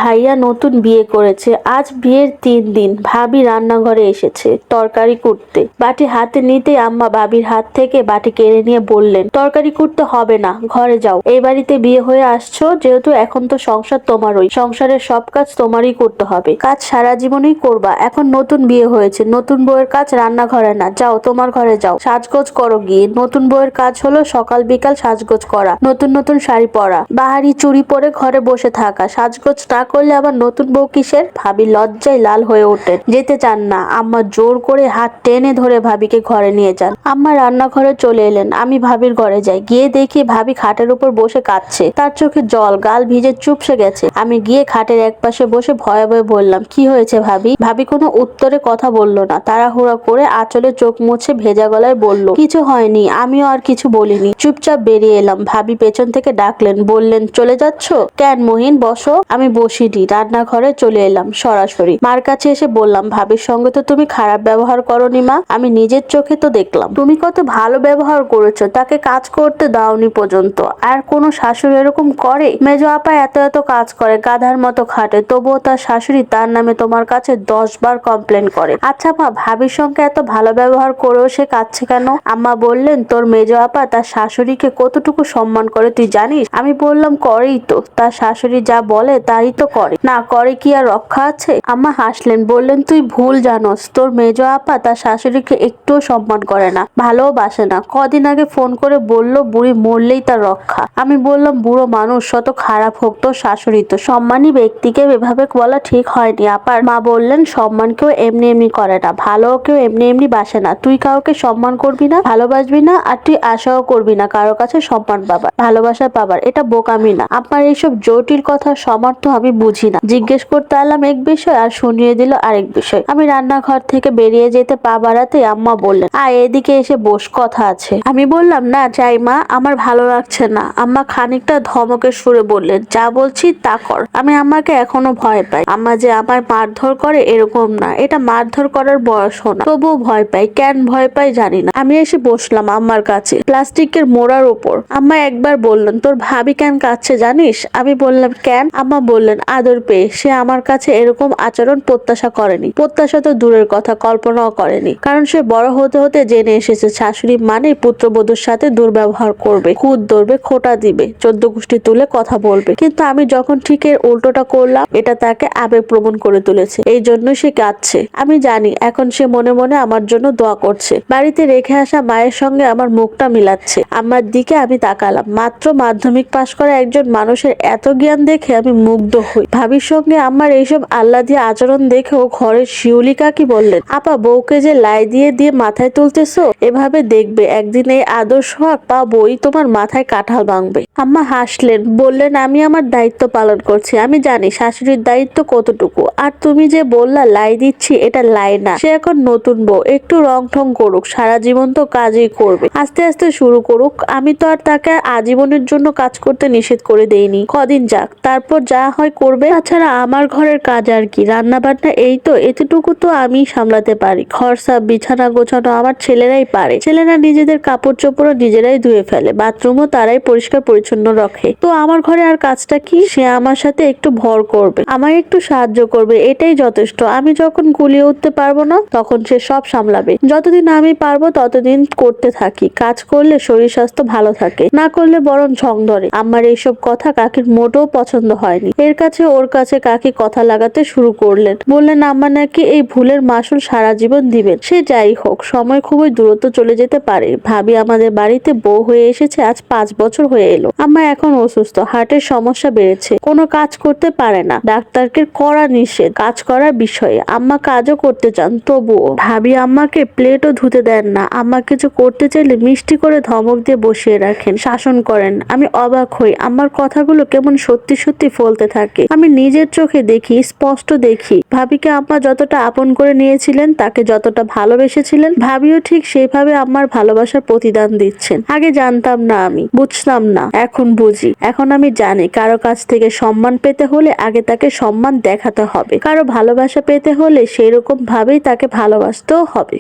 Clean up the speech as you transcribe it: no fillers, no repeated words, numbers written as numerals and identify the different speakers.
Speaker 1: ভাইয়া নতুন বিয়ে করেছে। আজ বিয়ের 3 দিন। ভাবি রান্নাঘরে এসেছে তরকারি কুটতে। বাটি হাতে নিতেই আম্মা ভাবির হাত থেকে বাটি কেড়ে নিয়ে বললেন, তরকারি কুটতে হবে না, ঘরে যাও। এই বাড়িতে বিয়ে হয়ে আসছো যেহেতু, এখন তো সংসার তোমারই। সংসারের সব কাজ তোমারই করতে হবে। কাজ সারা জীবনই করবা। এখন নতুন বিয়ে হয়েছে, নতুন বউয়ের কাজ রান্নাঘরে না। যাও তোমার ঘরে যাও, সাজগোজ করো গিয়ে। নতুন বউয়ের কাজ হলো সকাল বিকাল সাজগোজ করা, নতুন নতুন শাড়ি পরা, বাহারি চুড়ি পরে ঘরে বসে থাকা। সাজগোজ না করলে আবার নতুন বউ কিসের? ভাবি লজ্জায় লাল হয়ে ওঠেন, যেতে চান না। আম্মা জোর করে হাত টেনে ধরে ভাবিকে ঘরে নিয়ে যান। আম্মা রান্নাঘরে চলে এলেন। আমি ভাবির ঘরে যাই। গিয়ে দেখি ভাবি খাটের উপর বসে কাঁদছে। তার চোখে জল, গাল ভিজে চুপসে গেছে। আমি গিয়ে খাটের এক পাশে বসে ভয়ে ভয়ে বললাম, কি হয়েছে ভাবি? ভাবি কোনো উত্তরে কথা বলল না। তাড়াহুড়া করে আঁচলে চোখ মুছে ভেজা গলায় বলল, কিছু হয়নি। আমিও আর কিছু বলিনি, চুপচাপ বেরিয়ে এলাম। ভাবি পেছন থেকে ডাকলেন, বললেন, চলে যাচ্ছ কেন মহিন? বসো। আমি বসিনি, রান্নাঘরে চলে এলাম সরাসরি। মার কাছে এসে বললাম, ভাবির সঙ্গে তো তুমি খারাপ ব্যবহার করনি মা, আমি নিজের চোখে তো দেখলাম। তুমি কত ভালো ব্যবহার করেছো, তাকে কাজ করতে দাওনি পর্যন্ত। আর কোনো শাশুড়ি এরকম করে? মেজো আপা এত এত কাজ করে, গাধার মতো খাটে, তবুও তার শাশুড়ি তার নামে তোমার কাছে 10 বার কমপ্লেন করে। আচ্ছা মা, ভাবির সঙ্গে এত ভালো ব্যবহার করেও সে কাঁদছে কেন? আম্মা বললেন, তোর মেজো আপা তার শাশুড়িকে কতটুকু সম্মান করে তুই জানিস? আমি বললাম, করেই তো, তার শাশুড়ি যা বলে তাই তো করে, না করে কি আর রক্ষা আছে? আম্মা হাসলেন, বললেন, তুই ভুল জানোস। তোর মেজো আপা তার শাশুড়িকে একটুও সম্মান করে না, ভালোবাসে না। কদিন আগে ফোন করে বলল বুড়ি মরলেই তার রক্ষা। আমি বললাম, বুড়ো মানুষ শত খারাপ হোক, তোর শাশুড়ি তো। সম্মানী ব্যক্তিকে এভাবে বলা ঠিক হয়নি আপার। মা বললেন, সম্মান কেউ এমনি এমনি করে না, ভালো কেউ এমনি এমনি বাসে না। তুই কাউকে সম্মান করবি না, ভালোবাসবি না, আর তুই আশাও করবি না কারো কাছে সম্মান পাবার, ভালোবাসা পাবার। এটা বোকামি না? আপনার এইসব জটিল কথার সমর্থ আমি বুঝি না। জিজ্ঞেস করতে এলাম এক বিষয় আর শুনিয়ে দিল আরেক বিষয়। আমি রান্নাঘর থেকে বেরিয়ে যেতে পা বাড়াতে আম্মা বললেন, এদিকে এসে বস, কথা আছে। আমি বললাম, না চাই মা, আমার ভালো লাগছে না। আম্মা খানিকটা ধমকের সুরে বললেন, যা বলছি তা কর। আমি আম্মাকে এখনো ভয় পাই। আম্মা যে আমার মারধর করে এরকম না, এটা মারধর করার বয়স না, তবুও ভয় পাই। কেন ভয় পাই জানি না। আমি এসে বসলাম আম্মার কাছে, প্লাস্টিকের মোড়ার উপর। আম্মা একবার বললেন, তোর ভাবি কেন কাঁদছে জানিস? আমি বললাম, কেন? আম্মা বললেন, আদর পেয়ে। সে আমার কাছে এরকম আচরণ প্রত্যাশা করেনি। প্রত্যাশা তো দূরের কথা, কল্পনাও করেনি। কারণ সে বড় হতে হতে জেনে এসেছে শাশুড়ি মানে পুত্রবধূর সাথে দুর্ব্যবহার করবে, খুদ ধরবে, খোটা দিবে, 14 গোষ্ঠী তুলে কথা বলবে। কিন্তু আমি যখন ঠিক এর উল্টোটা করলাম, এটা তাকে আবেগপ্রবণ করে তুলেছে। এই জন্য সে কাঁদছে। আমি জানি এখন সে মনে মনে আমার জন্য দোয়া করছে। বাড়িতে রেখে আসা মায়ের সঙ্গে আমার মুখটা মিলাচ্ছে। আমার দিকে আমি তাকালাম। মাত্র মাধ্যমিক পাশ করা একজন মানুষের এত জ্ঞান দেখে আমি মুগ্ধ হই। ভাবির সঙ্গে আমার এইসব আহ্লাদী আচরণ দেখেও ঘরের শিউলি কাকি বললেন, আপা বউকে যে লাই দিয়ে দিয়ে মাথায় তুলতেছো, এভাবে দেখবে একদিন এই আদর্শ হক পাবই, তোমার মাথায় কাঁঠাল ভাঙবে। আম্মা হাসলেন, বললেন, আমি আমার দায়িত্ব পালন করছি। আমি জানি শাশুড়ির দায়িত্ব কতটুকু। আর তুমি যে বললা লাই দিচ্ছি, এটা লাই না। সে এখন নতুন বউ, একটু রং ঠং করুক, সারা জীবন তো কাজই করবে, আস্তে আস্তে শুরু করুক। আমি তো আর তাকে আজীবনের জন্য কাজ করতে নিষেধ করে দেইনি। কদিন যাক, তারপর যা হয় করবে। তাছাড়া আমার ঘরের কাজ আর কি, রান্না বান্না এই তো, এতটুকু তো আমি সামলাতে পারি। ঘর সাফ, বিছানা গোছানো আমার ছেলেরাই পারে। ছেলেরা নিজেদের কাপড় চোপড়ও নিজেরাই ধুয়ে ফেলে, বাথরুমও তারাই পরিষ্কার পরিচ্ছন্ন রাখে। তো আমার ঘরে আর কাজটা কি? সে আমার সাথে একটু ভর করবে, আমায় একটু সাহায্য করবে, এটাই যথেষ্ট। আমি যখন গুলিয়ে উঠতে পারবো না, তখন সে সব সামলাবে। যতদিন আমি পারবো ততদিন করতে থাকি। কাজ করলে শরীর স্বাস্থ্য ভালো থাকে, না করলে বরং ঝং ধরে। আমার এইসব কথা কাকির মোটেও পছন্দ হয়নি। এর কাছে ওর কাছে কাকি কথা লাগাতে শুরু করলেন। বললেন, আম্মা নাকি এই ভুলের মাসুল সারা জীবন দিবেন। সে যাই হোক, সময় খুবই দূরত্ব চলে যেতে পারে। ভাবি আমাদের বাড়িতে বউ হয়ে এসেছে আজ 5 বছর হয়ে এলো। আম্মা এখন অসুস্থ, হার্টের সমস্যা বেড়েছে, কোনো কাজ করতে পারে না। ডাক্তারকে কড়া নিষেধ কাজ করার বিষয়ে। আম্মা কাজও করতে চান, তবুও ভাবি আম্মাকে প্লেটও ধুতে দেন না। আম্মা কিছু করতে চাইলে মিষ্টি করে ধমক দিয়ে বসিয়ে রাখেন, শাসন করেন। আমি অবাক হই, আমার কথাগুলো কেমন সত্যি সত্যি ফলতে থাকে। আমি নিজের চোখে দেখি, স্পষ্ট দেখি। ভাবিকে আম্মা যতটা আপন করে নিয়েছিলেন, তাকে যতটা ভালোবেসেছিলেন, ভাবিও ঠিক সেইভাবে আমার ভালোবাসার প্রতিদান দিচ্ছেন। আগে জানতাম না, আমি বুঝতাম না, এখন বুঝি। এখন আমি জানি, কারো কাছ থেকে সম্মান পেতে হলে আগে তাকে সম্মান দেখাতে হবে, কারো ভালোবাসা পেতে হলে সেই রকম ভাবেই তাকে ভালোবাসতেও হবে।